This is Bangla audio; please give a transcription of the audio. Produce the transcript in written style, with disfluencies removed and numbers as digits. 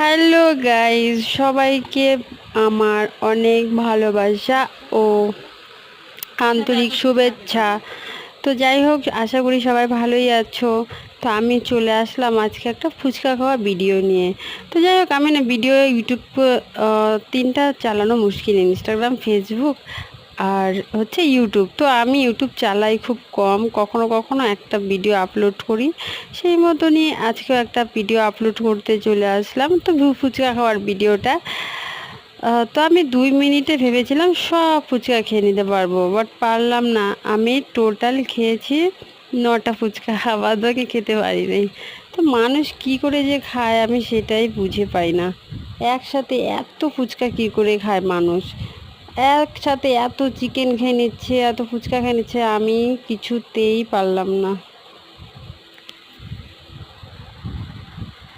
হ্যালো গাইস, সবাইকে আমার অনেক ভালোবাসা ও আন্তরিক শুভেচ্ছা। তো যাই হোক, আশা করি সবাই ভালোই আছো। তো আমি চলে আসলাম আজকে একটা ফুচকা খাওয়া ভিডিও নিয়ে। তো যাই হোক, আমি না ভিডিও ইউটিউব তিনটা চালানো মুশকিল, ইনস্টাগ্রাম, ফেসবুক আর হচ্ছে ইউটিউব। তো আমি ইউটিউব চালাই খুব কম, কখনো কখনো একটা ভিডিও আপলোড করি। সেই মতনই আজকেও একটা ভিডিও আপলোড করতে চলে আসলাম। তো ফুচকা খাওয়ার ভিডিওটা তো আমি 2 মিনিটে ভেবেছিলাম সব ফুচকা খেয়ে নিতে পারবো, বাট পারলাম না। আমি টোটাল খেয়েছি 9টা ফুচকা, বাদবাকি খেতে পারি নাই। তো মানুষ কি করে যে খায় আমি সেটাই বুঝে পাই না। একসাথে এত ফুচকা কি করে খায় মানুষ? একসাথে এত চিকেন খেয়ে নিচ্ছে, এত ফুচকা খেয়ে নিচ্ছে, আমি কিছুতেই পারলাম না।